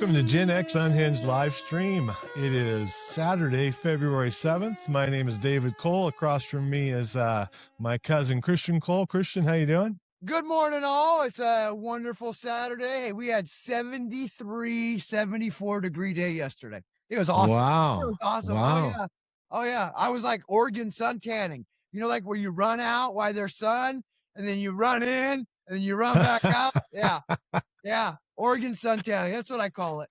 Welcome to Gen X Unhinged live stream. It is Saturday, February 7th. My name is David Cole. Across from me is my cousin Christian Cole. Christian, how you doing? Good morning, all. It's a wonderful Saturday. Hey, we had 73, 74 degree day yesterday. It was awesome. Wow. It was awesome. Wow. Oh, yeah. I was like Oregon sun tanning. You know, like where you run out while there's sun, and then you run in, and then you run back out. Yeah. Yeah. Oregon sun tanning. That's what I call it.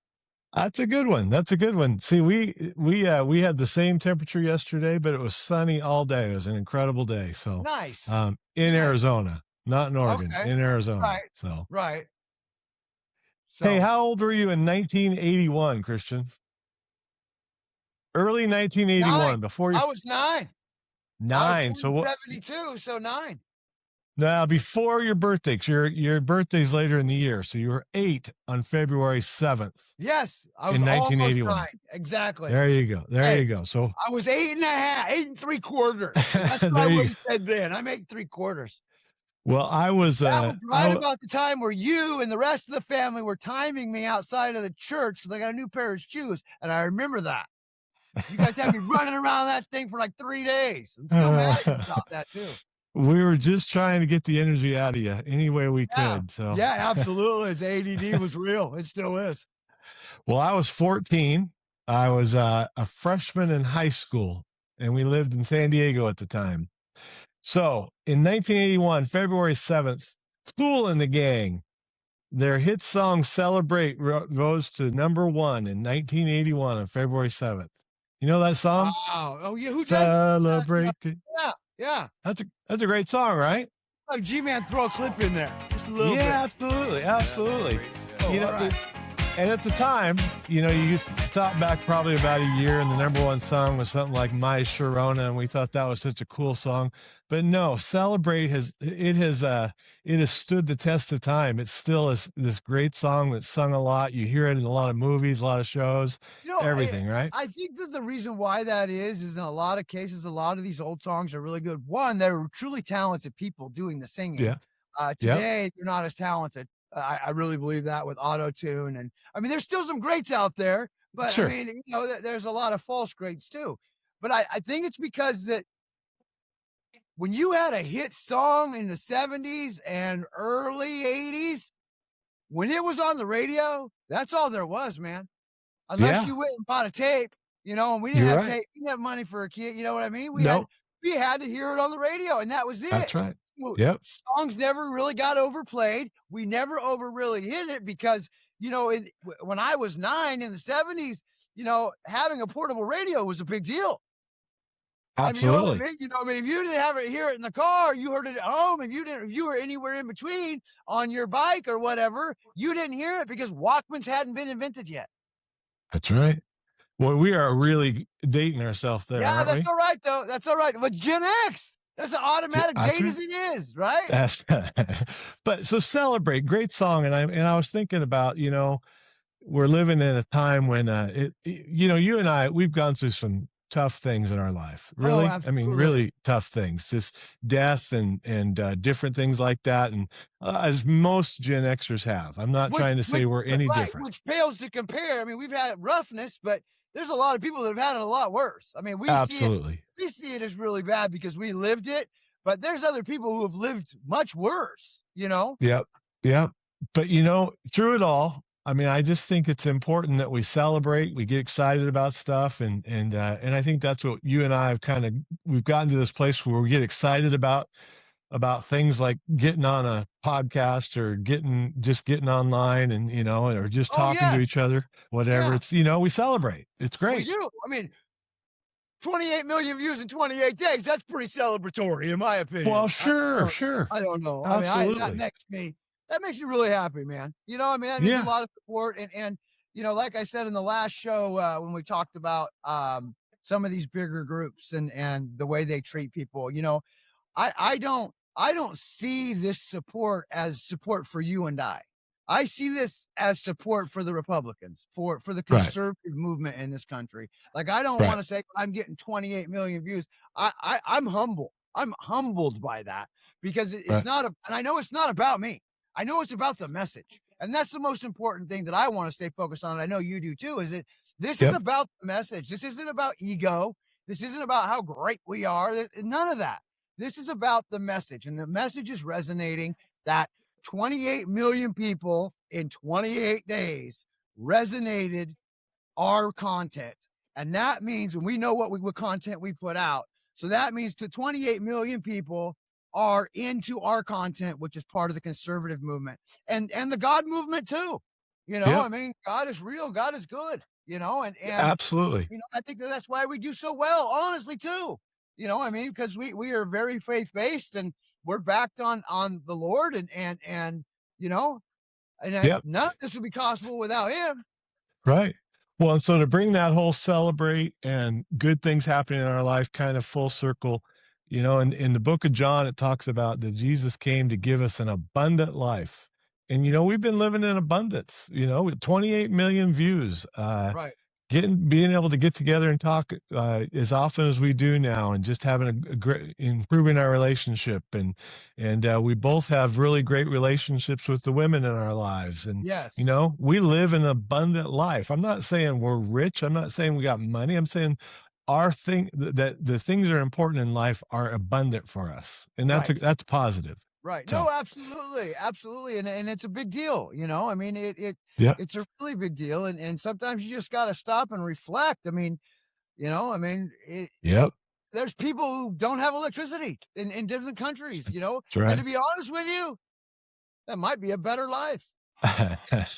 That's a good one. That's a good one. See, we had the same temperature yesterday, but it was sunny all day. It was an incredible day. So nice. In Arizona, not in Oregon, in Arizona. Right. So right. So, hey, how old were you in 1981, Christian? Early 1981, 9. before you. I was 9. 9. So what? 72. So 9. Now, before your birthday, 'cause your birthday's later in the year, so you were 8 on February 7th. Yes, I was in 1981. Almost 9. Exactly. There you go. There you go. So I was 8.5, 8 3/4. That's what I would have said then. I'm 8 3/4. Well, I was. That was right about the time where you and the rest of the family were timing me outside of the church because I got a new pair of shoes, and I remember that. You guys had me running around that thing for like 3 days. I'm still mad about that too. We were just trying to get the energy out of you any way we could. So yeah, absolutely. His ADD was real. It still is. Well, I was 14. I was a freshman in high school, and we lived in San Diego at the time. So in 1981, February 7th, Kool and the Gang, their hit song "Celebrate" rose to #1 in 1981 on February 7th. You know that song? Wow. Oh yeah. Who Celebrate? Yeah. That's a great song, right? Oh, G-Man, throw a clip in there, just a little bit. Yeah, absolutely. Oh, you know, right. And at the time, you know, you thought back probably about a year, and the #1 song was something like "My Sharona," and we thought that was such a cool song. But no, "Celebrate" has stood the test of time. It still is this great song that's sung a lot. You hear it in a lot of movies, a lot of shows, everything, right? I think that the reason why that is in a lot of cases, a lot of these old songs are really good. One, they're truly talented people doing the singing. Yeah. Today, they're not as talented. I really believe that with auto-tune. And I mean, there's still some greats out there, but Sure. I mean, you know, there's a lot of false greats too. But I think it's because that when you had a hit song in the 70s and early 80s, when it was on the radio, that's all there was, man. Unless you went and bought a tape, you know, and we didn't have tape, we didn't have money for a kid, you know what I mean? We had to hear it on the radio, and that was it. That's right. Songs never really got overplayed. We never really hit it because, you know, when I was 9 in the 70s, you know, having a portable radio was a big deal. Absolutely. I mean, if you didn't hear it in the car, you heard it at home. If you were anywhere in between on your bike or whatever, you didn't hear it because Walkmans hadn't been invented yet. That's right. Well, we are really dating ourselves there. Yeah, that's all right though. That's all right. But Gen X, that's an automatic date as it is, right? But so "Celebrate," great song. And I was thinking about, you know, we're living in a time when, you know, you and I, we've gone through some tough things in our life. Really? I mean, really tough things, just death and different things like that. And as most Gen Xers have, I'm not trying to say we're any different. Which pales to compare. I mean, we've had roughness, but there's a lot of people that have had it a lot worse. I mean, we see it as really bad because we lived it, but there's other people who have lived much worse, you know? Yep. But, you know, through it all, I mean, I just think it's important that we celebrate, we get excited about stuff. And I think that's what you and I have we've gotten to this place where we get excited about things like getting on a podcast or getting online and, you know, or just talking to each other, whatever. It's, you know, we celebrate. It's great. Well, I mean, 28 million views in 28 days. That's pretty celebratory, in my opinion. Well, sure. I don't know. Absolutely. I mean, that makes me really happy, man. You know, I mean, that means a lot of support. And, you know, like I said in the last show, when we talked about some of these bigger groups and the way they treat people, you know, I don't see this support as support for you and I. I see this as support for the Republicans, for the conservative movement in this country. Like, I don't want to say I'm getting 28 million views. I'm humble. I'm humbled by that because it's not and I know it's not about me. I know it's about the message. And that's the most important thing that I want to stay focused on. And I know you do too, is that this is Yep. about the message. This isn't about ego. This isn't about how great we are. None of that. This is about the message. And the message is resonating that 28 million people in 28 days resonated our content. And that means, when we know what content we put out, so that means to 28 million people are into our content, which is part of the conservative movement and the God movement too. Yep. I mean, God is real, God is good, and Absolutely. I think that's why we do so well, honestly, too. I mean, because we are very faith based and we're backed on the Lord and you know, Yep. none of this would be possible without Him. Right. Well, and so to bring that whole celebrate and good things happening in our life kind of full circle, in the book of John, it talks about that Jesus came to give us an abundant life. And, we've been living in abundance, with 28 million views. Right. Being able to get together and talk as often as we do now, and just having a great improving our relationship, and we both have really great relationships with the women in our lives, and Yes. we live an abundant life. I'm not saying we're rich. I'm not saying we got money. I'm saying that the things that are important in life are abundant for us, and Right. that's positive. Right. No, So absolutely, absolutely, and it's a big deal. I mean, yeah, it's a really big deal, and sometimes you just got to stop and reflect. I mean, yep, there's people who don't have electricity in different countries. that's And to right. be honest with you, that might be a better life.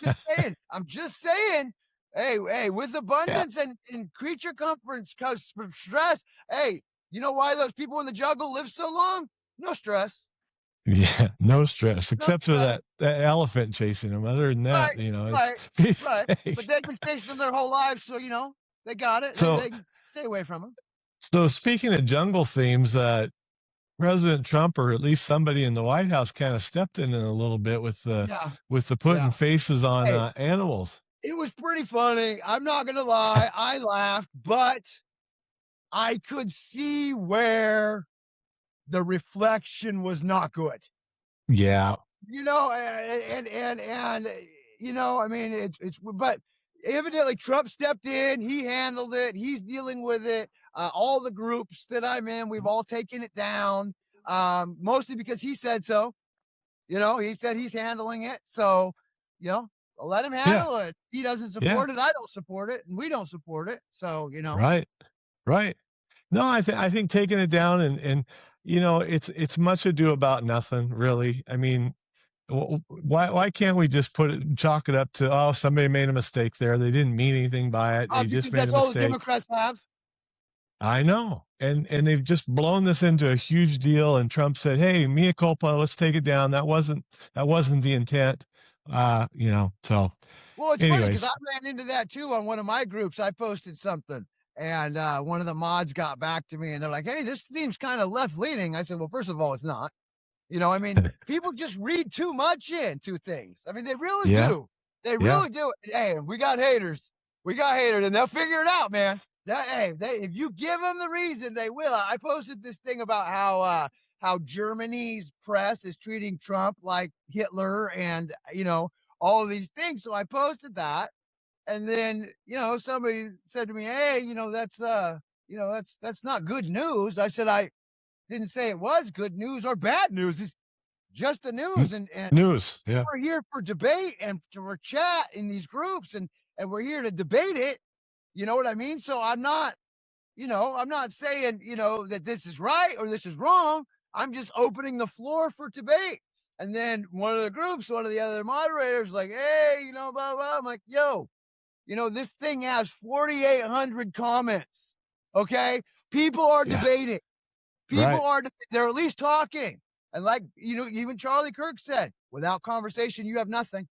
Just saying. I'm just saying. Hey, with Yeah, abundance and creature comforts comes from stress. Hey, you know why those people in the jungle live so long? No stress. yeah, no stress No except for stress. that elephant chasing them. Other than that, Right, it's right, piece right, of but cake. they've been chasing them their whole lives, so, they got it. They So, they can stay away from them. so speaking of jungle themes, President Trump, or at least somebody in the White House, kind of stepped in it a little bit Yeah, with the yeah. putting faces on Hey, animals. it was pretty funny, I'm not gonna lie, I laughed, but I could see where the reflection was not good. Yeah, I mean, but evidently Trump stepped in, he handled it, he's dealing with it. All the groups that I'm in, we've all taken it down, mostly because he said so. He said he's handling it. So, you know, let him yeah, handle it. He doesn't yeah. support it. I don't support it. And we don't support it. So, Right, right. No, I think taking it down, and it's much ado about nothing, really. I mean, why can't we just chalk it up to, oh, somebody made a mistake there. They didn't mean anything by it. They you just think made that's a all the mistake. Democrats have? I know. And they've just blown this into a huge deal. And Trump said, "Hey, mea culpa, let's take it down. That wasn't the intent." So Well, it's funny because I anyways, ran into that too on one of my groups. I posted something and one of the mods got back to me and they're like, hey, this seems kind of left leaning. I said, well, first of all, it's not. I mean, people just read too much into things. I mean, they really yeah, do. They yeah, really do. Hey, we got haters. We got haters, and they'll figure it out, man. If you give them the reason, they will. I posted this thing about how Germany's press is treating Trump like Hitler, and all of these things. So I posted that, and then somebody said to me, "Hey, that's not good news." I said, "I didn't say it was good news or bad news. It's just the N- news, and news, yeah, we're here for debate and for chat in these groups, and we're here to debate it. You know what I mean? So I'm not saying that this is right or this is wrong. I'm just opening the floor for debate." And then one of the groups, one of the other moderators, like, "Hey, blah blah." I'm like, "Yo, this thing has 4,800 comments. Okay, people are yeah, debating." People right, are they're at least talking. And like, even Charlie Kirk said, without conversation, you have nothing.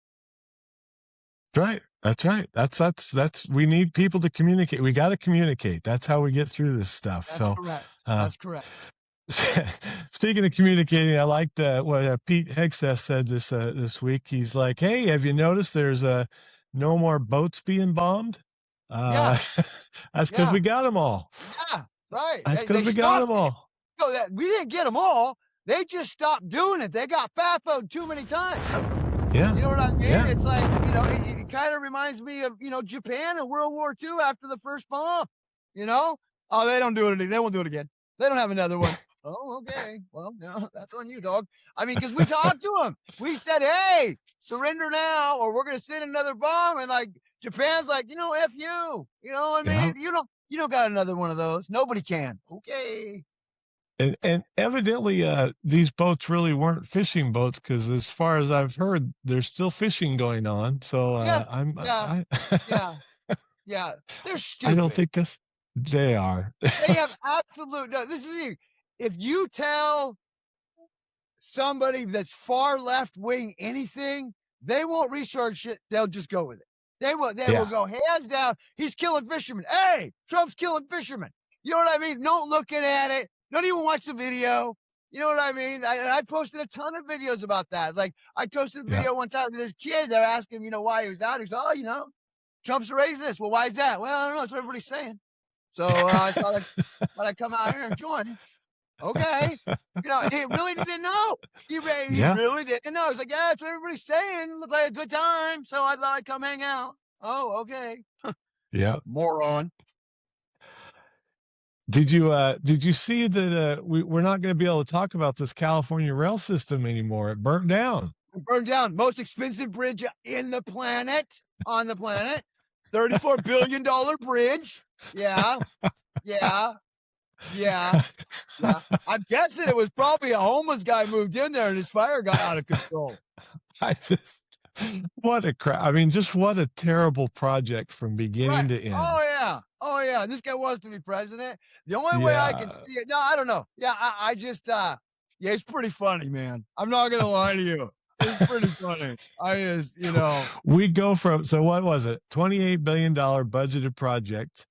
right. That's right. That's we need people to communicate. We got to communicate. That's how we get through this stuff. That's So, correct. uh, That's correct. speaking of communicating, I liked what Pete Hegseth said this week. He's like, "Hey, have you noticed there's no more boats being bombed? Yeah. Uh, that's because Yeah. we got them all. Yeah. Right. That's They because we got stopped them it. all." That we didn't get them all. They just stopped doing it. They got FAFO'd too many times. Yeah. You know what I mean? Yeah. It's like, it kind of reminds me of, Japan in World War II after the first bomb, you know? Oh, they don't do it. They won't do it again. They don't have another one. Oh, okay. Well, no, that's on you, dog. I mean, because we talked to them. We said, hey, surrender now, or we're going to send another bomb. And like, Japan's like, F you. You know what I Yeah. mean? You don't got another one of those. Nobody can. Okay. And evidently, these boats really weren't fishing boats because, as far as I've heard, there's still fishing going on. So Yes. Yeah. Yeah. Yeah. They're I don't stupid. think they are. They have absolute no. This is the if you tell somebody that's far left wing anything, they won't research it. They'll just go with it. They will Yeah. go hands down. He's killing fishermen. Hey, Trump's killing fishermen. You know what I mean? Not looking at it. Don't even watch the video. You know what I mean? I posted a ton of videos about that. Like I posted a Yeah. video one time with this kid. They're asking him, why he was out. He's, Trump's a racist. Well, why is that? Well, I don't know. That's what everybody's saying. So I thought I'd come out here and join. Okay. He really didn't know. He Yeah. really didn't know. He's like, yeah, that's what everybody's saying. Looked like a good time. So I thought I'd come hang out. Oh, okay. Yeah. Moron. Did you see that we're not going to be able to talk about this California rail system anymore? It burnt down. It burned down. Most expensive bridge on the planet. $34 billion bridge. Yeah. Yeah. Yeah. Yeah. I'm guessing it was probably a homeless guy moved in there and his fire got out of control. What a crap. I mean, just what a terrible project from beginning to end. Oh, yeah. Oh, yeah. This guy wants to be president. The only way I can see it. No, I don't know. Yeah, I just, yeah, it's pretty funny, man. I'm not going to lie to you. It's pretty funny. We go from, so what was it? $28 billion budgeted project.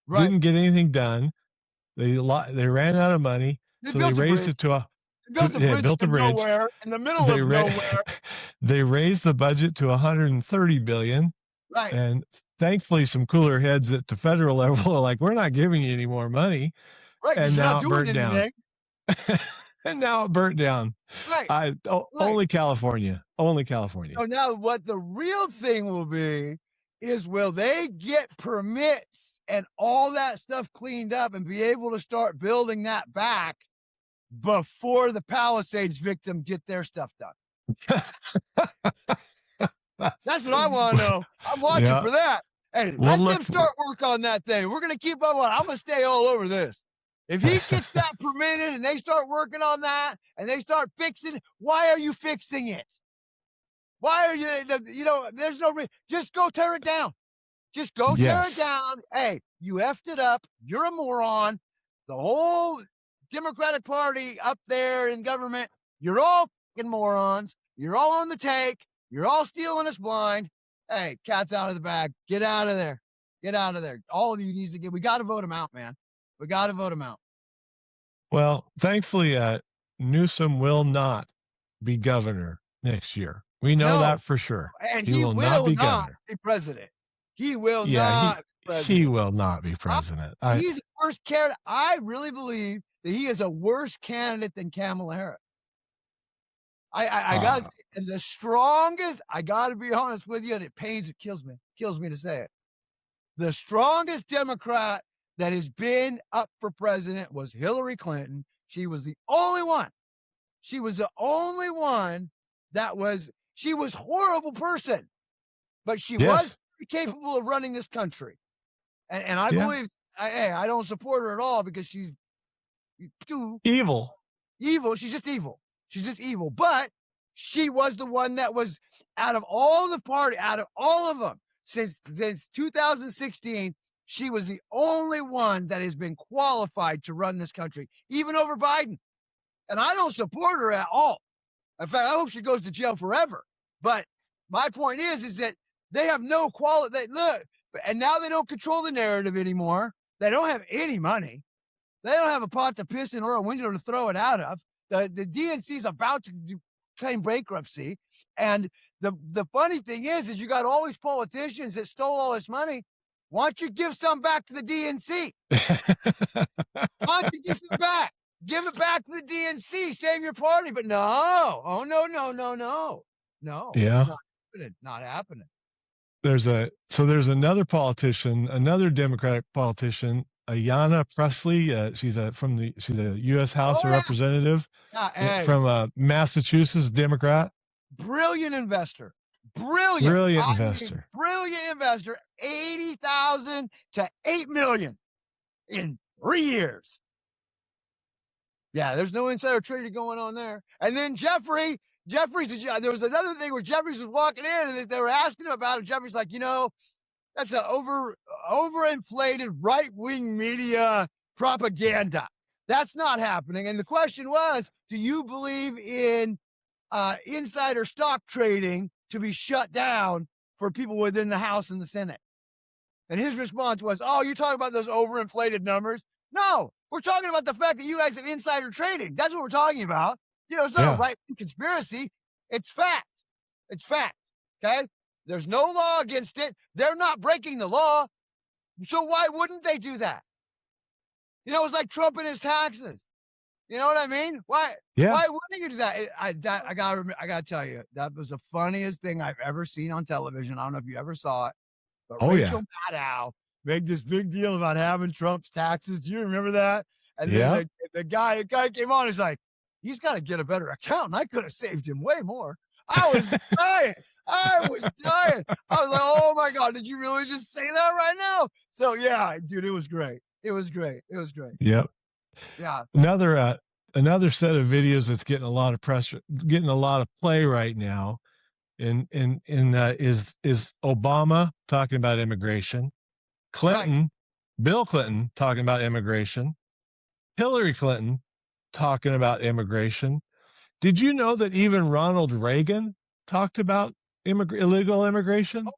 Right. Didn't get anything done. They ran out of money, so they raised it to built a bridge nowhere in the middle of nowhere. They raised the budget to $130 billion. Right. And thankfully, some cooler heads at the federal level are like, "We're not giving you any more money." Right. And now it burnt down. And now it burnt down. Right. Only California. Only California. So now what the real thing will be is, will they get permits and all that stuff cleaned up and be able to start building that back before the Palisades victims get their stuff done? That's what I want to know. I'm watching for that. Hey, let them start work on that thing. We're going to keep up on it. I'm going to stay all over this. If he gets that permitted and they start working on that and they start fixing it, why are you fixing it? Why are you, there's no reason. Just go tear it down. Just go tear it down. Hey, you effed it up. You're a moron. The whole Democratic Party up there in government, you're all fucking morons. You're all on the take. You're all stealing us blind. Hey, cat's out of the bag. Get out of there. Get out of there. All of you needs to we got to vote him out, man. We got to vote him out. Well, thankfully, Newsom will not be governor next year. We know that for sure. And he will not be governor. Be president. He will not be president. He will not be president. He's a worse candidate. I really believe that he is a worse candidate than Kamala Harris. I got the strongest, I got to be honest with you, and it kills me to say it. The strongest Democrat that has been up for president was Hillary Clinton. She was the only one. She was the only one she was a horrible person, but she was capable of running this country. And I believe, I don't support her at all because she's evil. Evil. She's just evil. She's just evil. But she was the one that was out of all of them, since 2016, she was the only one that has been qualified to run this country, even over Biden. And I don't support her at all. In fact, I hope she goes to jail forever. But my point is that they have no quality. Look, and now they don't control the narrative anymore. They don't have any money. They don't have a pot to piss in or a window to throw it out of. The DNC is about to claim bankruptcy. And the funny thing is you got all these politicians that stole all this money. Why don't you give some back to the DNC? Why don't you give some back? Give it back to the DNC. Save your party. But no. Oh, no. No, Yeah. not happening. Not happening. There's another politician, another Democratic politician, Ayanna Pressley. She's a U.S. House Oh of yeah, Representative yeah. Hey, from Massachusetts, Democrat. brilliant investor. Brilliant. Brilliant I mean, investor. brilliant investor. 80,000 to 8 million in 3 years. Yeah, there's no insider trading going on there. And then Jeffries, there was another thing where Jeffries was walking in and they were asking him about it. Jeffries like, that's an overinflated right-wing media propaganda. That's not happening. And the question was, do you believe in insider stock trading to be shut down for people within the House and the Senate? And his response was, oh, you're talking about those overinflated numbers? No, we're talking about the fact that you guys have insider trading. That's what we're talking about. It's not a right-wing conspiracy. It's fact. It's fact. Okay? There's no law against it. They're not breaking the law. So why wouldn't they do that? It's like Trump and his taxes. You know what I mean? Why wouldn't you do that? I gotta tell you, that was the funniest thing I've ever seen on television. I don't know if you ever saw it, but Rachel Maddow made this big deal about having Trump's taxes. Do you remember that? And then the guy came on. He's like, he's got to get a better accountant. I could have saved him way more. I was dying. I was like, oh my God, did you really just say that right now? So yeah, dude, it was great. It was great. Yep. Yeah. Another set of videos that's getting a lot of pressure, getting a lot of play right now, is Obama talking about immigration, Bill Clinton talking about immigration, Hillary Clinton talking about immigration. Did you know that even Ronald Reagan talked about illegal immigration? Oh,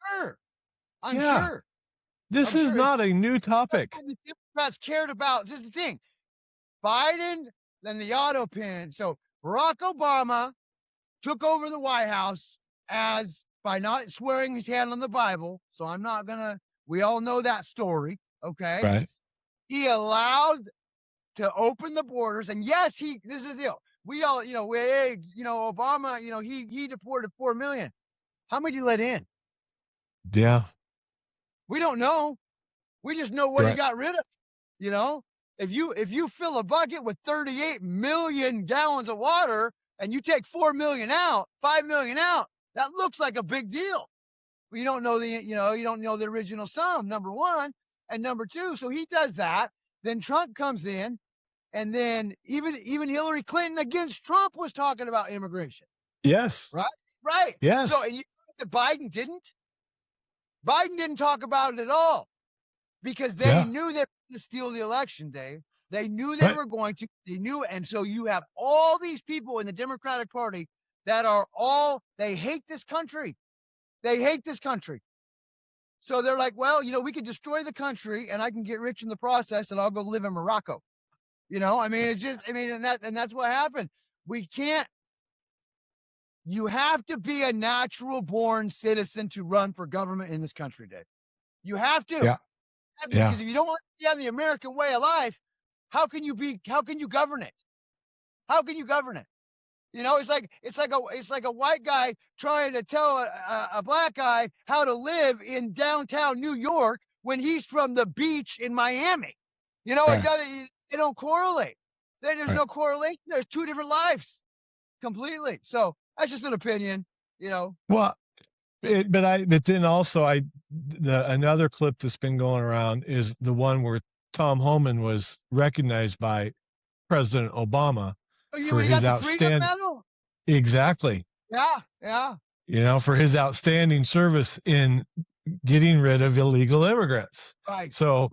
sure. I'm sure. This is not a new topic. The Democrats cared about. This is the thing. Biden, then the auto pin. So Barack Obama took over the White House by not swearing his hand on the Bible. So I'm not gonna. We all know that story, okay? Right. He allowed to open the borders, and yes, this is the deal. We all, Obama, he deported 4 million. How many did he let in? Yeah. We don't know. We just know what he got rid of. If you fill a bucket with 38 million gallons of water and you take 4 million out, 5 million out, that looks like a big deal. You don't know the original sum, number one. And number two, so he does that. Then Trump comes in, and then even Hillary Clinton against Trump was talking about immigration. Yes. Right. Yes. So Biden didn't. Biden didn't talk about it at all because they knew they were going to steal the election, Dave. They knew they were going to. They knew, and so you have all these people in the Democratic Party that they hate this country. They hate this country. So they're like, well, we could destroy the country and I can get rich in the process and I'll go live in Morocco. It's just, and that's what happened. We can't, you have to be a natural born citizen to run for government in this country, Dave. You have to. Yeah. Because if you don't want to be on the American way of life, how can you govern it? How can you govern it? It's like a white guy trying to tell a black guy how to live in downtown New York when he's from the beach in Miami. It doesn't. They don't correlate. There's no correlation. There's two different lives, completely. So that's just an opinion. Well, but then also another clip that's been going around is the one where Tom Homan was recognized by President Obama for his outstanding. Exactly. Yeah. For his outstanding service in getting rid of illegal immigrants. Right. So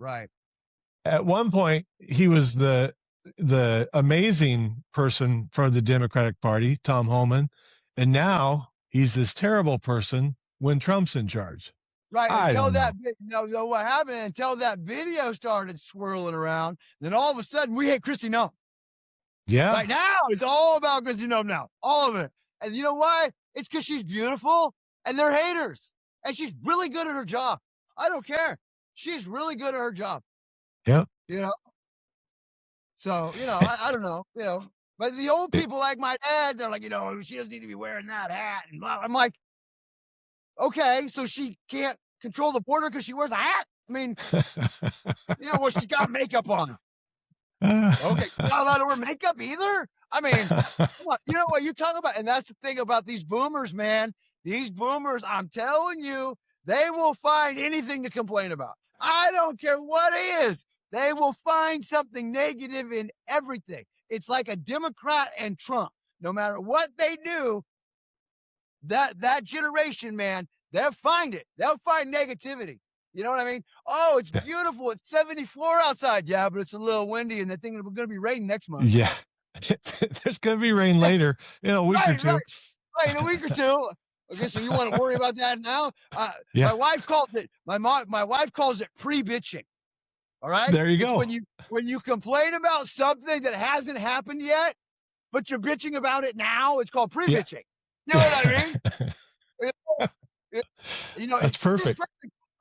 at one point he was the amazing person for the Democratic Party, Tom Homan, and now he's this terrible person when Trump's in charge. Right. Until what happened until that video started swirling around, then all of a sudden we hate Kristi Noem. Yeah. Right now it's all about Kristi Noem now. All of it. And you know why? It's because she's beautiful and they're haters. And she's really good at her job. I don't care. She's really good at her job. Yeah. So, I don't know. But the old people like my dad, they're like, she doesn't need to be wearing that hat. And blah. I'm like, okay, so she can't control the border because she wears a hat? I mean, well, she's got makeup on. Okay, you're not allowed to wear makeup either? I mean, come on, you know what you talk about? And that's the thing about these boomers, man. These boomers, I'm telling you, they will find anything to complain about. I don't care what it is. They will find something negative in everything. It's like a Democrat and Trump. No matter what they do, that generation, man, they'll find it. They'll find negativity. You know what I mean? Oh, it's beautiful. It's 74 outside. Yeah, but it's a little windy, and they think it's going to be raining next month. Yeah. There's going to be rain later in a week or two. Right, in a week or two. Okay, so you want to worry about that now? Yeah. My wife calls it. My wife calls it pre-bitching. All right. There you go. When you complain about something that hasn't happened yet, but you're bitching about it now, it's called pre-bitching. You know what I mean? That's perfect.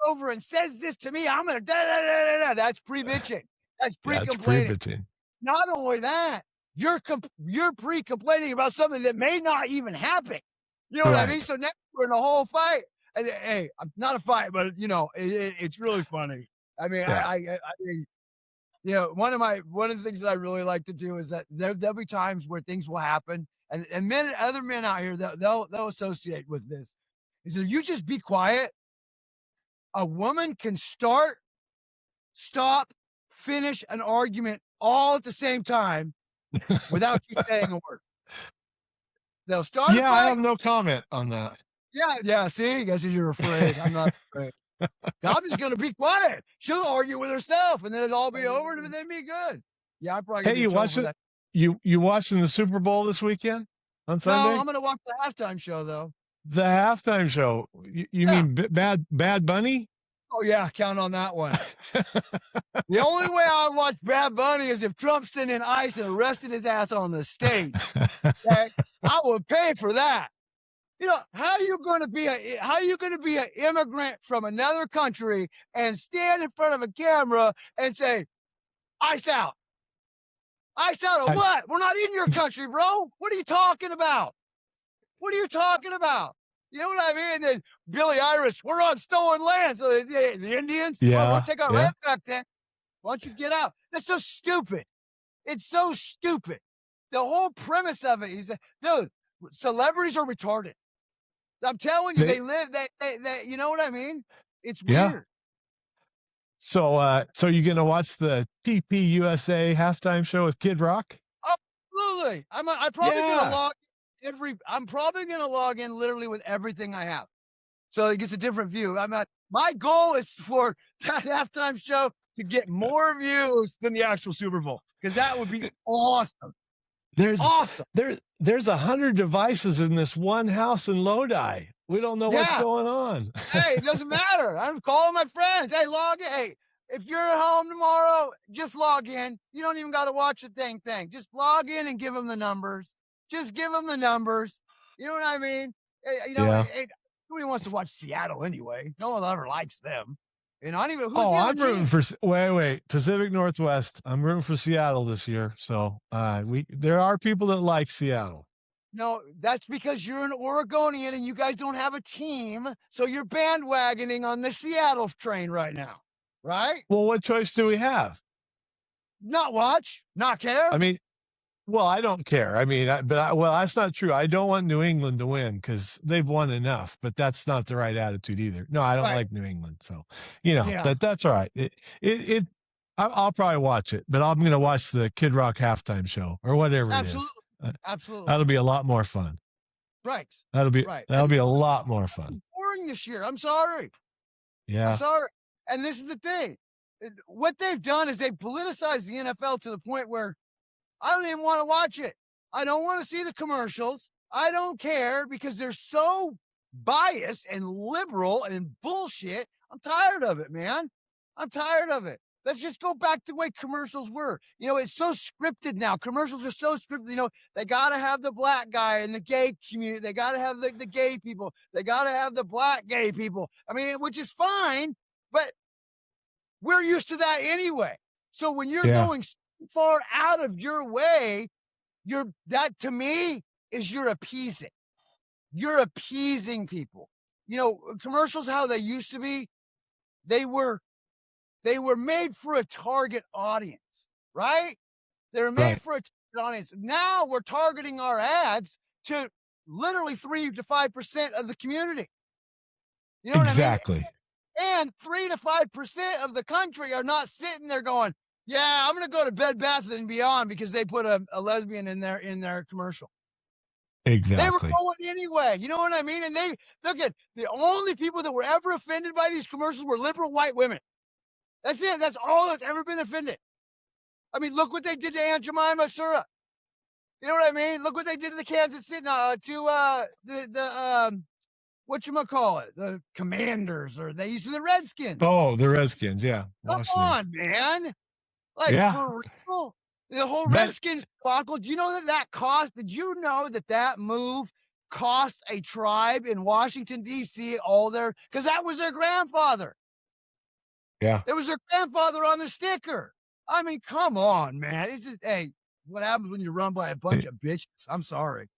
Over and says this to me, I'm gonna da da da da da. That's pre-bitching. That's pre-complaining. That's pre-bitching. Not only that, you're pre-complaining about something that may not even happen. You know what I mean? So next we're in a whole fight. And hey, not a fight, but it's really funny. I mean, I mean, one of the things that I really like to do is that there'll be times where things will happen, and other men out here they'll associate with this. Is that you just be quiet. A woman can start, stop, finish an argument all at the same time without you saying a word. They'll start. Yeah, I have no comment on that. Yeah. See, I guess you're afraid. I'm not afraid. I'm just gonna be quiet. She'll argue with herself, and then it'll all be over, and then be good. Yeah, I probably. Hey, you watching? You watching the Super Bowl this weekend on Sunday? No, I'm gonna watch the halftime show though. The halftime show. You mean Bad Bunny? Oh yeah, count on that one. The only way I would watch Bad Bunny is if Trump sent in ICE and arrested his ass on the stage. Okay? I would pay for that. How are you going to be an immigrant from another country and stand in front of a camera and say, "ICE out"? ICE out of what? We're not in your country, bro. What are you talking about? What are you talking about? You know what I mean? And then Billy Irish, we're on stolen land. So the Indians, we'll take our land back then. Why don't you get out? That's so stupid. It's so stupid. The whole premise of it is that, dude, celebrities are retarded. I'm telling you, they you know what I mean? It's weird. So you're going to watch the TP USA halftime show with Kid Rock? Absolutely. I'm probably going to log I'm probably going to log in literally with everything I have. So it gets a different view. My goal is for that halftime show to get more views than the actual Super Bowl, because that would be awesome. There's 100 devices in this one house in Lodi. We don't know what's going on. Hey, it doesn't matter. I'm calling my friends. Hey, log in. Hey, if you're at home tomorrow, just log in. You don't even got to watch the thing. Just log in and give them the numbers. Just give them the numbers. You know what I mean? Nobody wants to watch Seattle anyway. No one ever likes them. Not even. I'm rooting for. Wait. Pacific Northwest. I'm rooting for Seattle this year. So there are people that like Seattle. No, that's because you're an Oregonian and you guys don't have a team, so you're bandwagoning on the Seattle train right now, right? Well, what choice do we have? Not watch, not care. I mean, well, I don't care. I mean, that's not true. I don't want New England to win because they've won enough, but that's not the right attitude either. No, I don't like New England. So, that's all right. I'll probably watch it, but I'm going to watch the Kid Rock halftime show or whatever it is. Absolutely. That'll be a lot more fun. Right. That'll be a lot more fun. Boring this year. I'm sorry. Yeah. I'm sorry. And this is the thing. What they've done is they've politicized the NFL to the point where I don't even want to watch it. I don't want to see the commercials. I don't care because they're so biased and liberal and bullshit. I'm tired of it, man. I'm tired of it. Let's just go back to the way commercials were. It's so scripted now. Commercials are so scripted. They got to have the black guy in the gay community. They got to have the gay people. They got to have the black gay people. I mean, which is fine, but we're used to that anyway. So when you're going so far out of your way, that to me is you're appeasing. You're appeasing people. You know, commercials, how they used to be, they were made for a target audience, right? They were made Right. for a target audience. Now we're targeting our ads to literally 3 to 5% of the community. You know what I mean? Exactly. And 3 to 5% of the country are not sitting there going, "Yeah, I'm gonna go to Bed Bath and Beyond because they put a lesbian in their commercial." They were Exactly. going anyway, you know what I mean? And they look at the only people that were ever offended by these commercials were liberal white women. That's it. That's all that's ever been offended. I mean, look what they did to Aunt Jemima Sura. You know what I mean? Look what they did to the Kansas City, the whatchamacallit, the Commanders, or they used to the Redskins. Oh, the Redskins. Yeah. Come Washington. on, man. Like, Yeah. for real? The whole That Redskins debacle, do you know that cost? Did you know that move cost a tribe in Washington, D.C. all their, because that was their grandfather. Yeah. It was their grandfather on the sticker. I mean, come on, man. It's just, hey, what happens when you're run by a bunch of bitches? I'm sorry.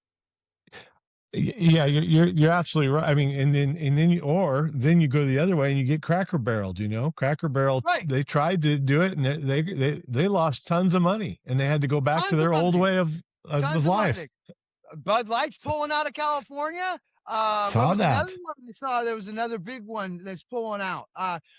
Yeah, you're absolutely right. I mean, and then you go the other way and you get Cracker Barrel. Do you know Cracker Barrel? Right. They tried to do it and they lost tons of money and they had to go back to Tons of their old money. way of Tons of life. money. Bud Light's pulling out of California. What Saw was another that. one we saw? There was another big one that's pulling out.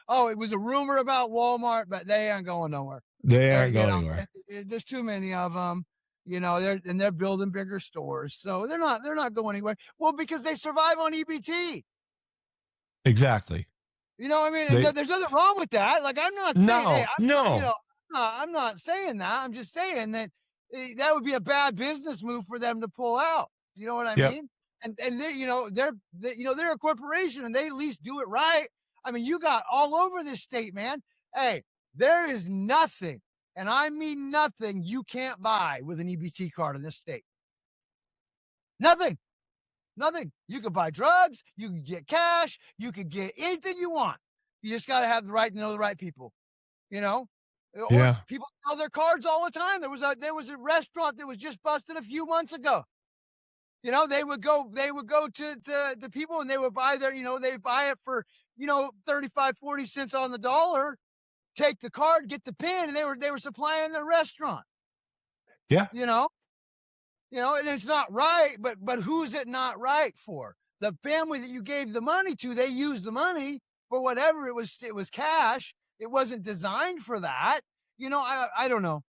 It was a rumor about Walmart, but they ain't going nowhere. They aren't going anywhere. There's too many of them. You know, they're building bigger stores, so they're not going anywhere. Well, because they survive on EBT. Exactly. You know what I mean? And there's nothing wrong with that. Like, I'm not saying, hey, I'm not saying that. I'm just saying that that would be a bad business move for them to pull out. You know what I Yep. mean? And they're a corporation and they at least do it right. I mean, you got all over this state, man. Hey, there is nothing, and I mean nothing, you can't buy with an EBT card in this state. Nothing. Nothing. You could buy drugs, you can get cash, you could get anything you want. You just got to have the right to know the right people, you know? Or people sell their cards all the time. There was a restaurant that was just busted a few months ago. You know, they would go to people and they would buy they buy it for, 35, 40 cents on the dollar, take the card, get the pin, and they were supplying the restaurant. Yeah. You know, and it's not right, but who's it not right for? The family that you gave the money to, they used the money for whatever it was cash. It wasn't designed for that. You know, I don't know.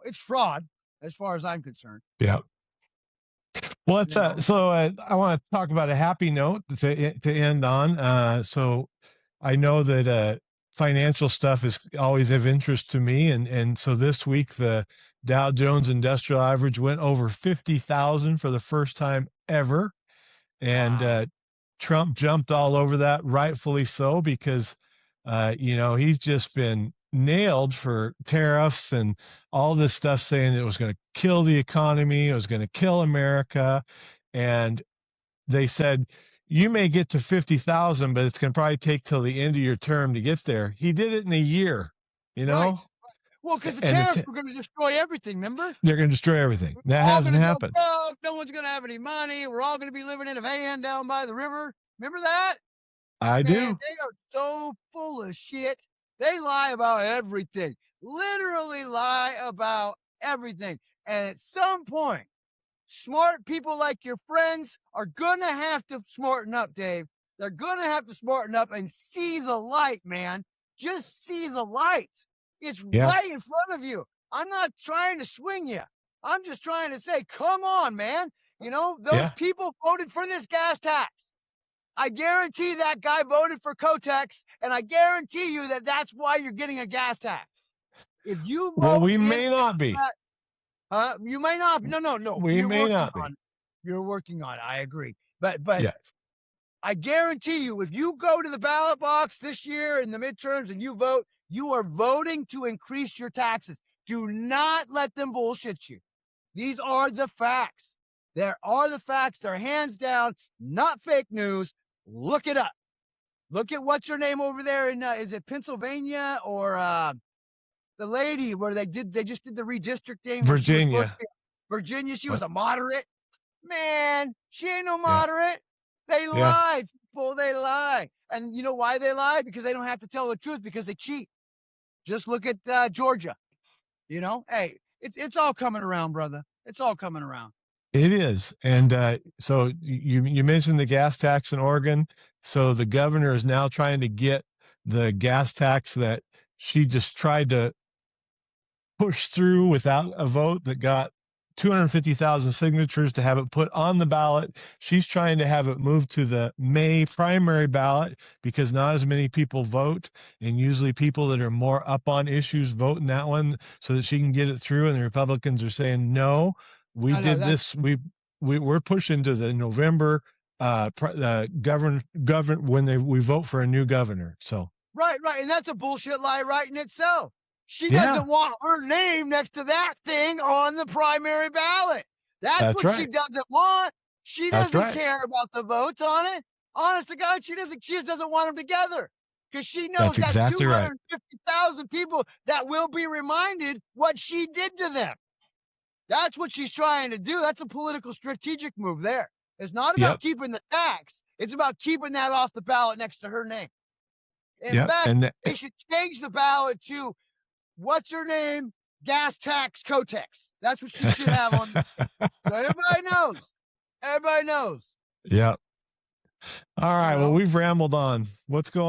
It's fraud as far as I'm concerned. Yeah. Well, it's I want to talk about a happy note to end on. So I know that financial stuff is always of interest to me, and so this week the Dow Jones Industrial Average went over 50,000 for the first time ever, and Trump jumped all over that, rightfully so, because he's just been nailed for tariffs and all this stuff, saying it was going to kill the economy, it was going to kill America, and they said, you may get to 50,000, but it's going to probably take till the end of your term to get there. He did it in a year, Right. Well, because the tariffs were going to destroy everything, remember? They're going to destroy everything. That hasn't happened. No one's going to have any money. We're all going to be living in a van down by the river. Remember that? I do. They are so full of shit. They lie about everything. Literally lie about everything. And at some point, smart people like your friends are going to have to smarten up, Dave. They're going to have to smarten up and see the light, man. Just see the light. It's right in front of you. I'm not trying to swing you. I'm just trying to say, come on, man. Those people voted for this gas tax. I guarantee that guy voted for Kotex, and I guarantee you that's why you're getting a gas tax. If you vote, we may not be. You may not. No. We may not be. You're working on it. I agree. But I guarantee you, if you go to the ballot box this year in the midterms and you vote, you are voting to increase your taxes. Do not let them bullshit you. These are the facts. There are the facts. They're hands down, not fake news. Look it up. Look at what's her name over there in is it Pennsylvania or the lady where they just did the redistricting? Virginia. Virginia, she was a moderate. Man, she ain't no moderate. They lie, people. They lie. And you know why they lie? Because they don't have to tell the truth, because they cheat. Just look at Georgia. Hey, it's all coming around, brother. It's all coming around. It is. And so you mentioned the gas tax in Oregon. So the governor is now trying to get the gas tax that she just tried to push through without a vote that got 250,000 signatures to have it put on the ballot. She's trying to have it moved to the May primary ballot because not as many people vote, and usually people that are more up on issues vote in that one so that she can get it through. And the Republicans are saying, no, we're pushing to the November govern when we vote for a new governor. So right, and that's a bullshit lie right in itself. She doesn't want her name next to that thing on the primary ballot. That's what she doesn't want. She doesn't care about the votes on it. Honest to God, she just doesn't want them together, because she knows that's exactly 250,000 people that will be reminded what she did to them. That's what she's trying to do. That's a political strategic move there. It's not about keeping the tax. It's about keeping that off the ballot next to her name. In fact, they should change the ballot to, what's her name? Gas tax Kotex. That's what she should have on. So everybody knows. Everybody knows. Yep. All right. Well, we've rambled on. Let's give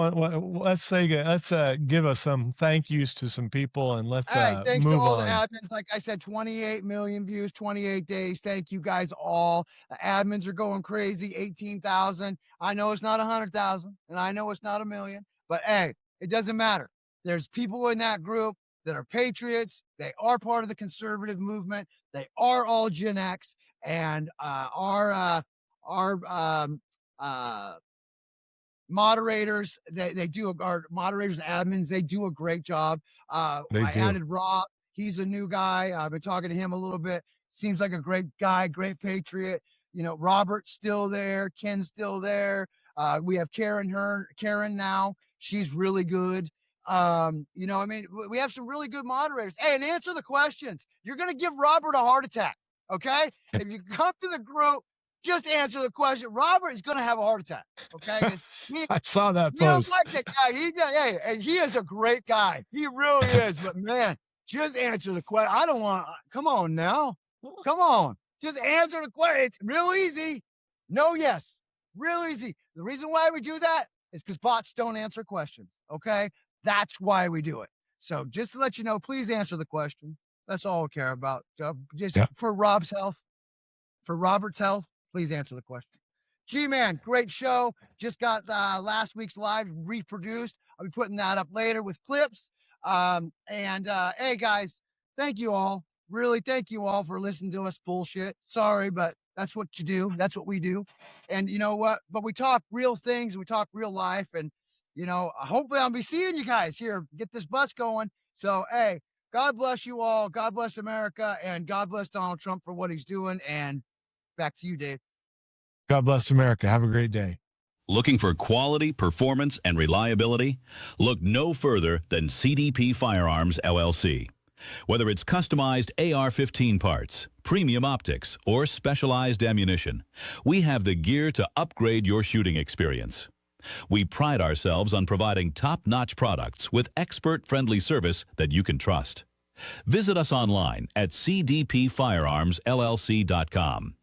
us some thank yous to some people, and let's thanks move to all on. the admins. Like I said, 28 million views, 28 days. Thank you guys all. The admins are going crazy. 18,000. I know it's not 100,000, and I know it's not 1 million, but hey, it doesn't matter. There's people in that group that are patriots. They are part of the conservative movement. They are all Gen X, and our moderators, our moderators and admins, they do a great job. Added Rob. He's a new guy. I've been talking to him a little bit. Seems like a great guy, great patriot. Robert's still there. Ken's still there. We have Karen now. She's really good. We have some really good moderators. Hey, and answer the questions. You're going to give Robert a heart attack. Okay. If you come to the group, just answer the question. Robert is going to have a heart attack. Okay. I saw that post. Don't like that guy. And he is a great guy. He really is. But man, just answer the question. I don't want, come on now. Come on. Just answer the question. It's real easy. No, yes. Real easy. The reason why we do that is because bots don't answer questions. Okay. That's why we do it. So just to let you know, please answer the question. That's all we care about. For Rob's health, for Robert's health, please answer the question. G-Man, great show. Just got last week's live reproduced. I'll be putting that up later with clips. Hey, guys, thank you all. Really, thank you all for listening to us bullshit. Sorry, but that's what you do. That's what we do. And you know what? But we talk real things. We talk real life. And hopefully I'll be seeing you guys here. Get this bus going. So, hey, God bless you all. God bless America. And God bless Donald Trump for what he's doing. And back to you, Dave. God bless America. Have a great day. Looking for quality, performance, and reliability? Look no further than CDP Firearms, LLC. Whether it's customized AR-15 parts, premium optics, or specialized ammunition, we have the gear to upgrade your shooting experience. We pride ourselves on providing top-notch products with expert-friendly service that you can trust. Visit us online at cdpfirearmsllc.com.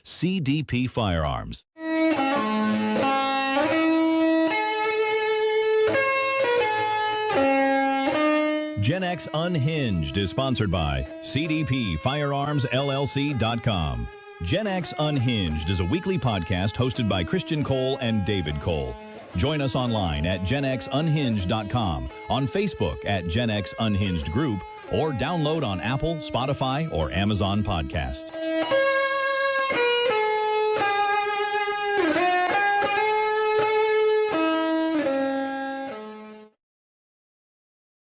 CDP Firearms. Gen X Unhinged is sponsored by cdpfirearmsllc.com. Gen X Unhinged is a weekly podcast hosted by Christian Cole and David Cole. Join us online at genxunhinged.com, on Facebook at Gen X Unhinged Group, or download on Apple, Spotify, or Amazon Podcast.